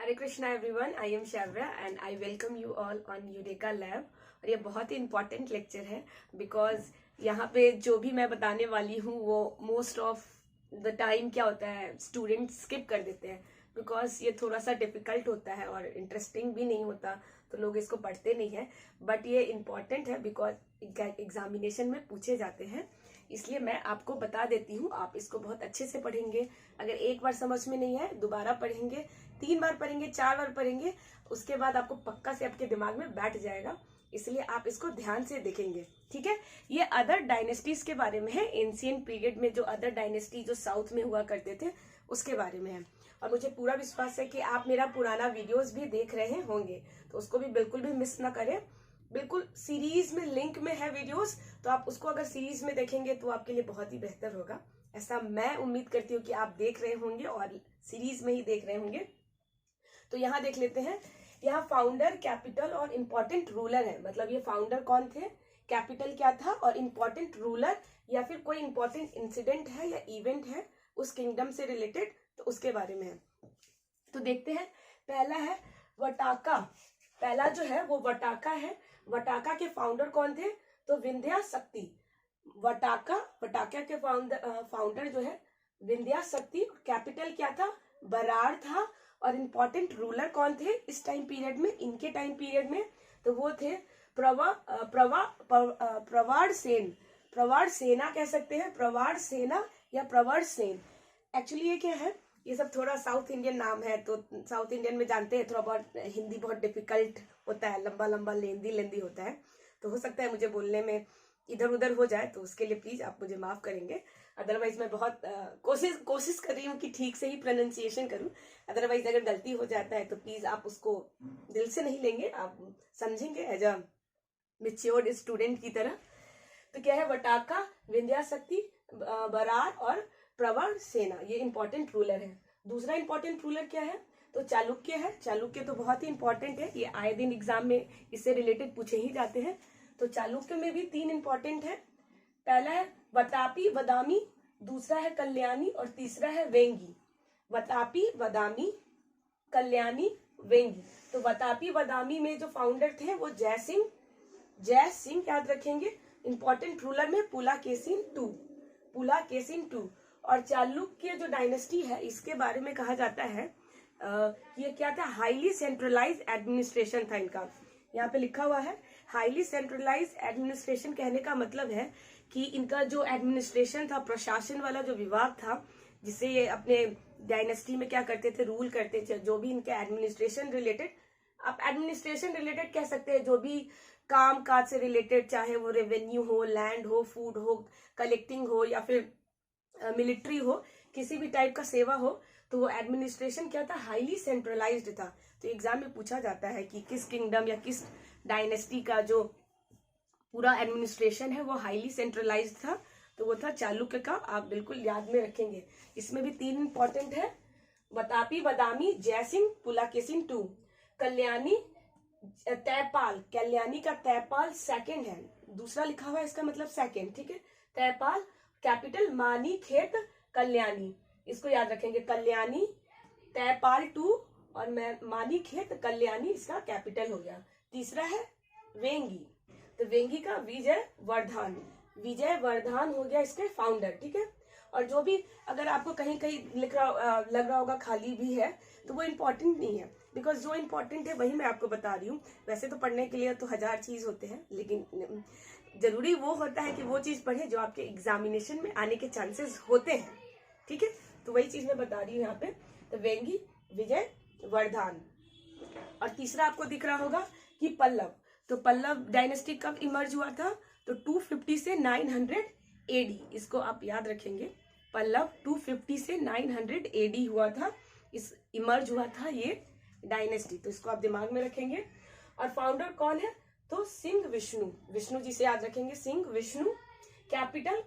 Hare Krishna everyone, I am Shavya and I welcome you all on Eureka lab. और ये बहुत ही इंपॉर्टेंट लेक्चर है बिकॉज यहाँ पे जो भी मैं बताने वाली हूँ वो मोस्ट ऑफ द टाइम क्या होता है, स्टूडेंट्स स्किप कर देते हैं बिकॉज ये थोड़ा सा डिफिकल्ट होता है और इंटरेस्टिंग भी नहीं होता, तो लोग इसको पढ़ते नहीं है। बट ये इम्पॉर्टेंट है बिकॉज एग्जामिनेशन में पूछे जाते हैं, इसलिए मैं आपको बता देती हूँ। आप इसको बहुत अच्छे से पढ़ेंगे। अगर एक बार समझ में नहीं है दोबारा पढ़ेंगे, 3 बार पढ़ेंगे, 4 बार पढ़ेंगे, उसके बाद आपको पक्का से आपके दिमाग में बैठ जाएगा। इसलिए आप इसको ध्यान से देखेंगे, ठीक है। ये अदर डायनेस्टीज के बारे में है, एंशिएंट पीरियड में जो अदर डायनेस्टी जो साउथ में हुआ करते थे उसके बारे में है। और मुझे पूरा विश्वास है कि आप मेरा पुराना वीडियोस भी देख रहे होंगे, तो उसको भी बिल्कुल भी मिस ना करें। बिल्कुल सीरीज में लिंक में है वीडियोस, तो आप उसको अगर सीरीज में देखेंगे तो आपके लिए बहुत ही बेहतर होगा। ऐसा मैं उम्मीद करती हूँ कि आप देख रहे होंगे और सीरीज में ही देख रहे होंगे। तो यहाँ देख लेते हैं। यहाँ फाउंडर, कैपिटल और इम्पोर्टेंट रूलर है। मतलब ये फाउंडर कौन थे, कैपिटल क्या था और इम्पोर्टेंट रूलर या फिर कोई इम्पोर्टेंट इंसिडेंट है या इवेंट है उस किंगडम से रिलेटेड, तो उसके बारे में है। तो देखते हैं। पहला है वटाका। पहला जो है वो वटाका है। वटाका के फाउंडर कौन थे, तो विंध्या शक्ति। वटाका के फाउंडर जो है विंध्या शक्ति। कैपिटल क्या था, बराड़ था। और इम्पोर्टेंट रूलर कौन थे इस टाइम पीरियड में, इनके टाइम पीरियड में, तो वो थे प्रवाड़ सेन। प्रवाड़ सेना कह सकते हैं, प्रवाड़ सेना या प्रवाड़ सेन। एक्चुअली ये क्या है, ये सब थोड़ा साउथ इंडियन नाम है, तो साउथ इंडियन में जानते हैं थोड़ा बहुत हिंदी बहुत डिफिकल्ट होता है, लंबा लंबा लेंदी होता है, तो हो सकता है मुझे बोलने में इधर उधर हो जाए, तो उसके लिए प्लीज आप मुझे माफ करेंगे। अदरवाइज मैं बहुत कोशिश कर रही हूँ कि ठीक से ही प्रोनाउंसिएशन करूँ। अदरवाइज अगर गलती हो जाता है तो प्लीज आप उसको दिल से नहीं लेंगे, आप समझेंगे एज अ मेच्योर्ड स्टूडेंट की तरह। तो क्या है, वटाका, विंध्या शक्ति, बराड़ और प्रवण सेना, ये इंपॉर्टेंट रूलर है। दूसरा इंपॉर्टेंट रूलर क्या है, तो चालुक्य है। चालुक्य तो बहुत ही इंपॉर्टेंट है, ये आए दिन एग्जाम में इससे रिलेटेड पूछे ही जाते हैं। तो चालुक्य में भी 3 इंपॉर्टेंट है। पहला है वतापी वदामी, दूसरा है कल्याणी और तीसरा है वेंगी। वतापी, वदामी, कल्याणी, वेंगी। तो वतापी वदामी में जो फाउंडर थे वो जय सिंह याद रखेंगे। इंपॉर्टेंट रूलर में पुलाकेशिन टू। और चालुक्य जो डायनेस्टी है इसके बारे में कहा जाता है ये क्या था, हाईली सेंट्रलाइज एडमिनिस्ट्रेशन था इनका। यहाँ पे लिखा हुआ है हाईली सेंट्रलाइज एडमिनिस्ट्रेशन। कहने का मतलब है कि इनका जो एडमिनिस्ट्रेशन था, प्रशासन वाला जो विभाग था, जिससे ये अपने डायनेस्टी में क्या करते थे, रूल करते थे। जो भी इनके एडमिनिस्ट्रेशन रिलेटेड, आप एडमिनिस्ट्रेशन रिलेटेड कह सकते हैं, जो भी काम काज से रिलेटेड, चाहे वो रेवेन्यू हो, लैंड हो, फूड हो, कलेक्टिंग हो या फिर मिलिट्री हो, किसी भी टाइप का सेवा हो, तो वो एडमिनिस्ट्रेशन क्या था, हाईली सेंट्रलाइज्ड था। तो एग्जाम में पूछा जाता है कि किस किंगडम या किस डायनेस्टी का जो पूरा एडमिनिस्ट्रेशन है वो हाईली सेंट्रलाइज्ड था, तो वो था चालुक्य का। आप बिल्कुल याद में रखेंगे। इसमें भी 3 इंपॉर्टेंट है, वतापी वदामी, जयसिंह, पुलाकेशिन टू। कल्याणी, तैपाल, कल्याणी का तैपाल सेकंड है, दूसरा लिखा हुआ है इसका मतलब सेकंड, ठीक है। तैपाल, कैपिटल मानी खेत कल्याणी, इसको याद रखेंगे। कल्याणी, तैपाल टू और मानी खेत कल्याणी इसका कैपिटल हो गया। तीसरा है वेंगी, तो वेंगी का विजय वर्धन हो गया इसके फाउंडर, ठीक है। और जो भी अगर आपको कहीं कहीं लग रहा होगा खाली भी है, तो वो इम्पोर्टेंट नहीं है, बिकॉज जो इम्पोर्टेंट है वही मैं आपको बता रही हूँ। वैसे तो पढ़ने के लिए तो 1000 चीज होते हैं, लेकिन जरूरी वो होता है कि वो चीज पढ़े जो आपके एग्जामिनेशन में आने के चांसेस होते हैं, ठीक है। तो वही चीज मैं बता रही हूँ यहाँ पे। तो वेंगी, विजय वर्धन। और तीसरा आपको दिख रहा होगा कि पल्लव। तो पल्लव डायनेस्टी कब इमर्ज हुआ था, तो 250 से 900 एडी, इसको आप याद रखेंगे। पल्लव 250 से 900 एडी हुआ था, इस इमर्ज हुआ था ये डायनेस्टी, तो इसको आप दिमाग में रखेंगे। और फाउंडर कौन है, तो सिंह विष्णु जी से याद रखेंगे, सिंह विष्णु। कैपिटल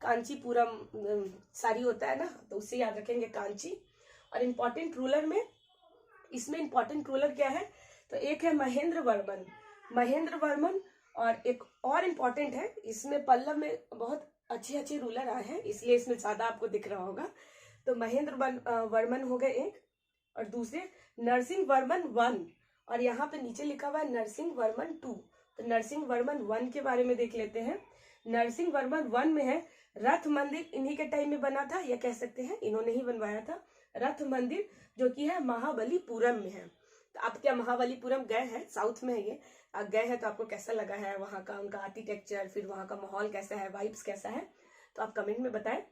कांचीपुरम सारी होता है ना, तो उससे याद रखेंगे कांची। और इम्पोर्टेंट रूलर में, इसमें इम्पोर्टेंट रूलर क्या है, तो एक है महेंद्र वर्मन। और एक और इम्पोर्टेंट है, इसमें पल्लव में बहुत अच्छे रूलर आए हैं, इसलिए इसमें ज्यादा आपको दिख रहा होगा। तो महेंद्र वर्मन हो गए एक, और दूसरे नरसिंहवर्मन 1 और यहाँ पे नीचे लिखा हुआ है नरसिंहवर्मन 2। तो नरसिंहवर्मन 1 के बारे में देख लेते हैं। नरसिंहवर्मन 1 में है रथ मंदिर, इन्हीं के टाइम में बना था, या कह सकते हैं इन्होंने ही बनवाया था रथ मंदिर, जो कि है महाबलीपुरम में है। तो आप क्या महाबलीपुरम गए हैं? साउथ में है ये, आप गए हैं तो आपको कैसा लगा है वहाँ का, उनका आर्किटेक्चर, फिर वहाँ का माहौल कैसा है, वाइब्स कैसा है, तो आप कमेंट में बताएं।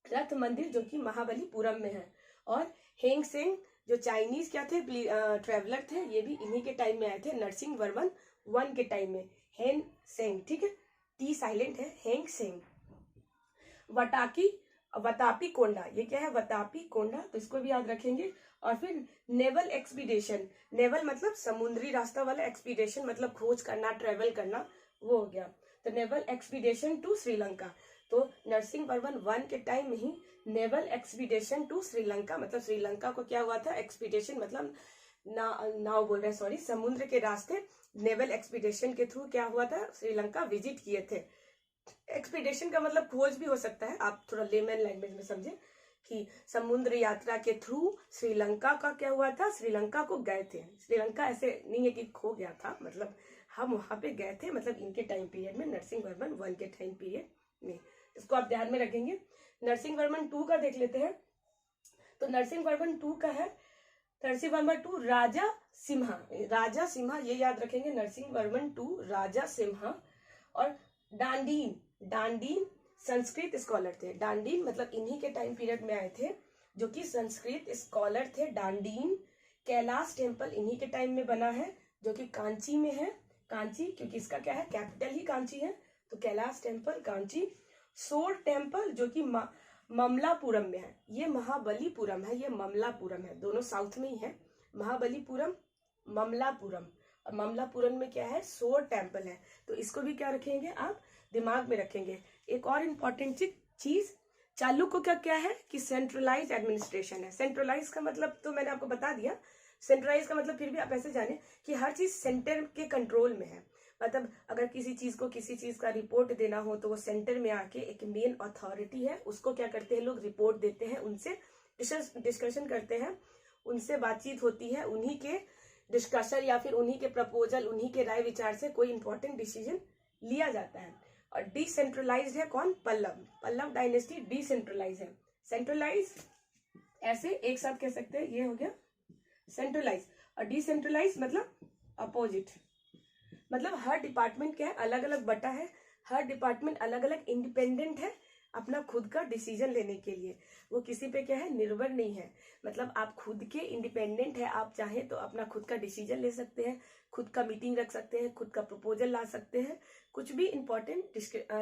रथ मंदिर जो कि महाबलीपुरम में है। और हेंग सेंग जो चाइनीज क्या थे, ट्रेवलर थे, ये भी इन्हीं के टाइम में आए थे, नरसिंहवर्मन 1 के टाइम में। हेंग सेंग, ठीक है, टी साइलेंट है, हेंग सेंग। वतापी कोंडा, ये क्या है? वतापी कोंडा, तो इसको भी याद रखेंगे। और फिर नेवल एक्सपीडिशन, नेवल मतलब समुद्री रास्ता वाला, एक्सपीडिशन मतलब खोज करना, ट्रेवल करना, वो हो गया। तो नेवल एक्सपीडिशन टू श्रीलंका, तो नरसिंहवर्मन 1 के टाइम में ही नेवल एक्सपीडिशन टू श्रीलंका, मतलब श्रीलंका को क्या हुआ था? एक्सपीडिशन मतलब नाव बोल रहे हैं, सॉरी, समुद्र के रास्ते नेवल एक्सपीडिशन के थ्रू क्या हुआ था? श्रीलंका विजिट किए थे। एक्सपीडिशन का मतलब खोज भी हो सकता है, आप थोड़ा लेमन लैंग्वेज में समझे कि समुद्र यात्रा के थ्रू श्रीलंका का क्या हुआ था? श्रीलंका को गए थे। श्रीलंका ऐसे नहीं है कि खो गया था, मतलब हम वहां पे गए थे, मतलब इनके टाइम पीरियड में, नरसिंहवर्मन 1 के टाइम पीरियड में। इसको आप ध्यान में रखेंगे। नरसिंहवर्मन 2 का देख लेते हैं। तो नरसिंहवर्मन 2 का है, नरसिंहवर्मन 2 राजा सिम्हा, राजा सिम्हा ये याद रखेंगे, नरसिंहवर्मन 2 राजा सिम्हा। और डांडीन, डांडीन संस्कृत स्कॉलर थे। डांडीन मतलब इन्हीं के टाइम पीरियड में आए थे, जो कि संस्कृत स्कॉलर थे। डांडीन। कैलाश टेम्पल इन्हीं के टाइम में बना है, जो कि कांची में है। कांची, क्योंकि इसका क्या है? कैपिटल ही कांची है, तो कैलाश टेम्पल कांची। सोर टेम्पल जो कि ममलापुरम में है, ये महाबलीपुरम है, ये ममलापुरम है, दोनों साउथ में ही है। महाबलीपुरम, ममलापुरम। और ममलापुरम में क्या है? सोर टेम्पल है। तो इसको भी क्या रखेंगे आप? दिमाग में रखेंगे। एक और इम्पोर्टेंट चीज, चालुक्य का क्या है कि सेंट्रलाइज एडमिनिस्ट्रेशन है। सेंट्रलाइज का मतलब तो मैंने आपको बता दिया, सेंट्रलाइज का मतलब फिर भी आप ऐसे जाने कि हर चीज सेंटर के कंट्रोल में है। मतलब अगर किसी चीज का रिपोर्ट देना हो तो वो सेंटर में आके एक मेन अथॉरिटी है, उसको क्या करते हैं लोग? रिपोर्ट देते हैं, उनसे डिस्कशन करते हैं, उनसे बातचीत होती है, उन्हीं के डिस्कशन या फिर उन्हीं के प्रपोजल, उन्हीं के राय विचार से कोई इंपॉर्टेंट डिसीजन लिया जाता है। और डिसेंट्रलाइज्ड है कौन? पल्लव, पल्लव डायनेस्टी डिसेंट्रलाइज है। सेंट्रलाइज ऐसे एक साथ कह सकते हैं, ये हो गया सेंट्रलाइज। और डिसेंट्रलाइज मतलब अपोजिट, मतलब हर डिपार्टमेंट क्या है? अलग अलग बटा है, हर डिपार्टमेंट अलग अलग इंडिपेंडेंट है अपना खुद का डिसीजन लेने के लिए, वो किसी पे क्या है? निर्भर नहीं है। मतलब आप खुद के इंडिपेंडेंट है, आप चाहें तो अपना खुद का डिसीजन ले सकते हैं, खुद का मीटिंग रख सकते हैं, खुद का प्रपोजल ला सकते हैं, कुछ भी इंपॉर्टेंट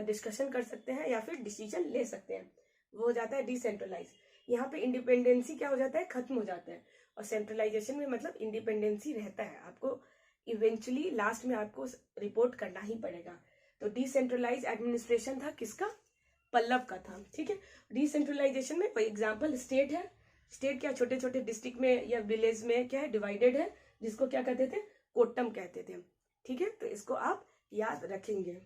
डिस्कशन कर सकते हैं या फिर डिसीजन ले सकते हैं, वो हो जाता है डिसेंट्रलाइज। यहाँ पे इंडिपेंडेंसी क्या हो जाता है? खत्म हो जाता है। और सेंट्रलाइजेशन में मतलब इंडिपेंडेंसी रहता है, आपको इवेंचुअली लास्ट में आपको रिपोर्ट करना ही पड़ेगा। तो डिसेंट्रलाइज एडमिनिस्ट्रेशन था किसका? पल्लव का था, ठीक है। डिसेंट्रलाइजेशन में कोई एग्जांपल स्टेट है, स्टेट क्या छोटे छोटे डिस्ट्रिक्ट में या विलेज में क्या है? डिवाइडेड है, जिसको क्या कहते थे? कोट्टम कहते थे, ठीक है। तो इसको आप याद रखेंगे।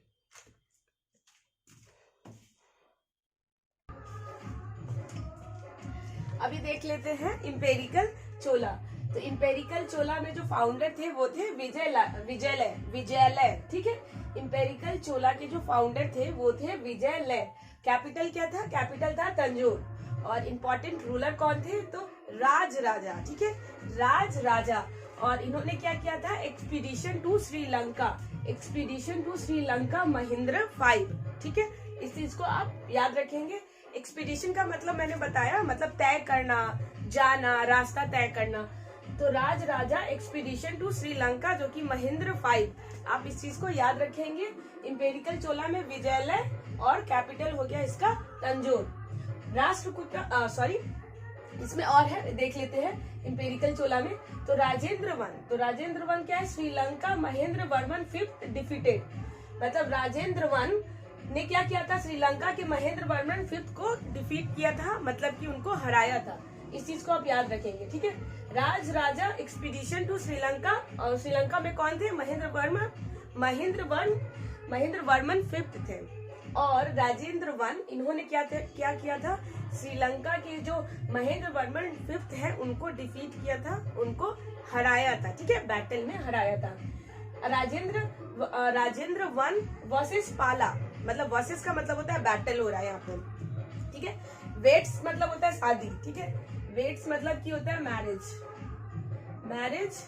अभी देख लेते हैं इंपेरिकल चोला। तो इंपेरिकल चोला में जो फाउंडर थे वो थे विजयलय, ठीक है। इंपेरिकल चोला के जो फाउंडर थे वो थे विजयलय। कैपिटल क्या था? कैपिटल था तंजौर। और इम्पोर्टेंट रूलर कौन थे? तो राज राजा, ठीक है, राज राजा। और इन्होंने क्या किया था? Expedition to Sri Lanka, expedition to Sri Lanka Mahendra 5, ठीक है। इस चीज को आप याद रखेंगे। एक्सपीडिशन का मतलब मैंने बताया, मतलब तय करना, जाना, रास्ता तय करना। तो राज राजा एक्सपीडिशन टू श्रीलंका जो कि महेंद्र 5, आप इस चीज को याद रखेंगे। इंपेरिकल चोला में विजयलय और कैपिटल हो गया इसका तंजौर। राष्ट्रकूट सॉरी इसमें और है, देख लेते हैं इंपेरिकल चोला में। तो राजेंद्र वन क्या है? श्रीलंका महेंद्र वर्मन 5 डिफीटेड, मतलब राजेंद्र वन ने क्या किया था? श्रीलंका के महेंद्र वर्मन 5 को डिफीट किया था, मतलब कि उनको हराया था। इस चीज को आप याद रखेंगे, ठीक है। राज राजा एक्सपीडिशन टू श्रीलंका, और श्रीलंका में कौन थे? महेंद्र वर्मन 5 थे। और राजेंद्र वन इन्होंने क्या किया था? श्रीलंका के जो महेंद्र वर्मन फिफ्थ है उनको डिफीट किया था, उनको हराया था, ठीक है, बैटल में हराया था। राजेंद्र वन वर्सेस पाला, मतलब वर्सेस का मतलब होता है बैटल हो रहा है यहाँ पे, ठीक है। वेट्स मतलब होता है शादी, ठीक है, वेट्स मतलब की होता है मैरिज,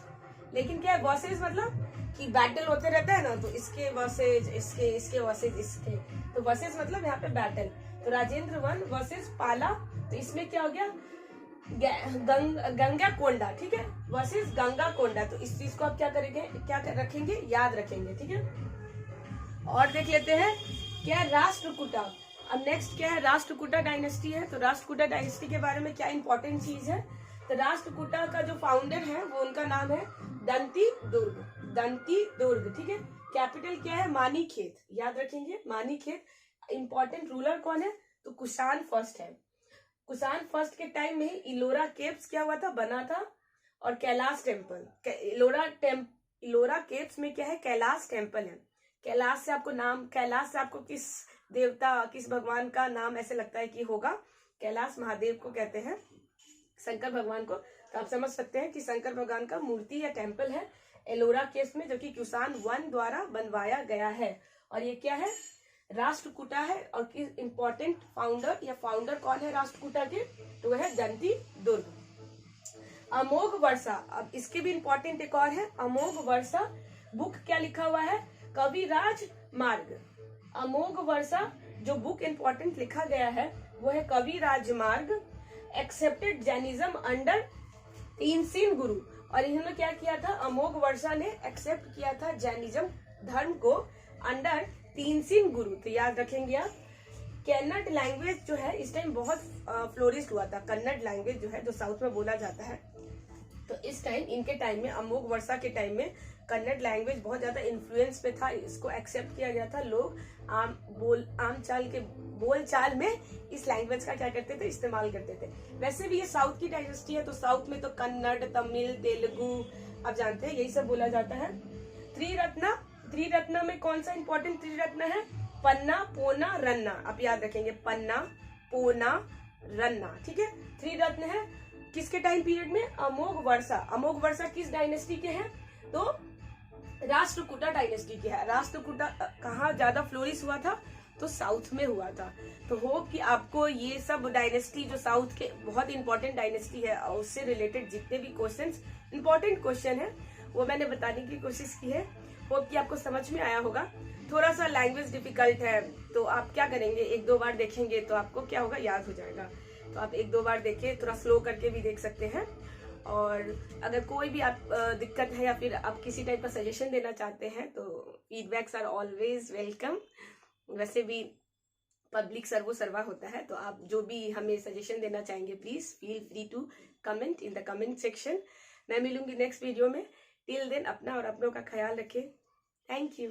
लेकिन क्या है वर्सेस मतलब कि बैटल होते रहता है ना, तो इसके वर्सेस इसके वर्सेस इसके, तो वर्सेस मतलब यहाँ पे बैटल। तो राजेंद्र वन वर्सेस पाला, तो इसमें क्या हो गया गंगा कोंडा, ठीक है, वर्सेस गंगा कोंडा। तो इस चीज को आप क्या करेंगे, क्या रखेंगे, याद रखेंगे, ठीक है। और देख लेते हैं क्या है राष्ट्रकूटा। अब नेक्स्ट क्या है, राष्ट्रकूटा डायनेस्टी है। तो राष्ट्रकूटा डायनेस्टी के बारे में क्या इंपॉर्टेंट चीज है, तो राष्ट्रकूटा का जो फाउंडर है वो उनका नाम है दंती दुर्ग, ठीक है। कैपिटल क्या है, मानीखेत, याद रखेंगे मानीखेत। इंपॉर्टेंट रूलर कौन है, तो कुषाण फर्स्ट है। कुषाण फर्स्ट के टाइम में ही इलोरा केव्स क्या हुआ था, बना था, और कैलाश टेम्पल, इलोरा केव्स में क्या है, कैलाश टेम्पल है। कैलाश से आपको किस देवता, किस भगवान का नाम ऐसे लगता है कि होगा, कैलाश महादेव को कहते हैं, शंकर भगवान को। तो आप समझ सकते हैं कि शंकर भगवान का मूर्ति या टेम्पल है एलोरा केव्स में, जो कि कुषाण वन द्वारा बनवाया गया है। और ये क्या है, राष्ट्रकूटा है। और इंपॉर्टेंट फाउंडर कौन है राष्ट्रकूटा के, तो वह है दंती दुर्ग। अमोघ वर्षा, अब इसके भी इंपॉर्टेंट एक और है, अमोघ वर्षा बुक क्या लिखा हुआ है, कविराज मार्ग। अमोघ वर्षा जो बुक इंपॉर्टेंट लिखा गया है वो है कविराज मार्ग। एक्सेप्टेड जैनिज्म अंडर तीनसीन गुरु, और इन्होंने क्या किया था, अमोघ वर्षा ने एक्सेप्ट किया था जैनिज्म धर्म को अंडर तीनसीन गुरु। तो याद रखेंगे आप। कन्नड़ लैंग्वेज जो है इस टाइम बहुत फ्लोरिश हुआ था, कन्नड़ लैंग्वेज जो है जो साउथ में बोला जाता है, तो इस टाइम इनके टाइम में, अमोघ वर्षा के टाइम में कन्नड़ लैंग्वेज बहुत ज्यादा इन्फ्लुएंस पे था, इसको एक्सेप्ट किया गया था। लोग बोल चाल में इस लैंग्वेज का क्या करते थे, इस्तेमाल करते थे। वैसे भी ये साउथ की डायनेस्टी है, तो साउथ में तो कन्नड़, तमिल, तेलुगु आप जानते हैं, यही सब बोला जाता है। त्रिरत्न में कौन सा इंपॉर्टेंट त्रिरत्न है, पन्ना, पोना, रन्ना, आप याद रखेंगे, पन्ना, पोना, रन्ना, ठीक है। त्रिरत्न है किसके टाइम पीरियड में, अमोघ वर्षा किस डायनेस्टी के हैं, तो राष्ट्रकूटा डायनेस्टी के है। राष्ट्रकूटा कहाँ ज्यादा फ्लोरिश हुआ था, तो साउथ में हुआ था। तो होप कि आपको ये सब डायनेस्टी जो साउथ के बहुत इंपॉर्टेंट डायनेस्टी है और उससे रिलेटेड जितने भी इंपॉर्टेंट क्वेश्चन है वो मैंने बताने की कोशिश की है। होप कि आपको समझ में आया होगा। थोड़ा सा लैंग्वेज डिफिकल्ट है, तो आप क्या करेंगे, एक दो बार देखेंगे तो आपको क्या होगा, याद हो जाएगा। तो आप एक दो बार देखिए, थोड़ा स्लो करके भी देख सकते हैं। और अगर कोई भी आप दिक्कत है या फिर आप किसी टाइप का सजेशन देना चाहते हैं तो फीडबैक्स आर ऑलवेज वेलकम। वैसे भी पब्लिक सर्वो सर्वा होता है, तो आप जो भी हमें सजेशन देना चाहेंगे please feel free to comment in the comment section. मैं मिलूंगी नेक्स्ट वीडियो में। टिल देन अपना और अपनों का ख्याल रखें। Thank you.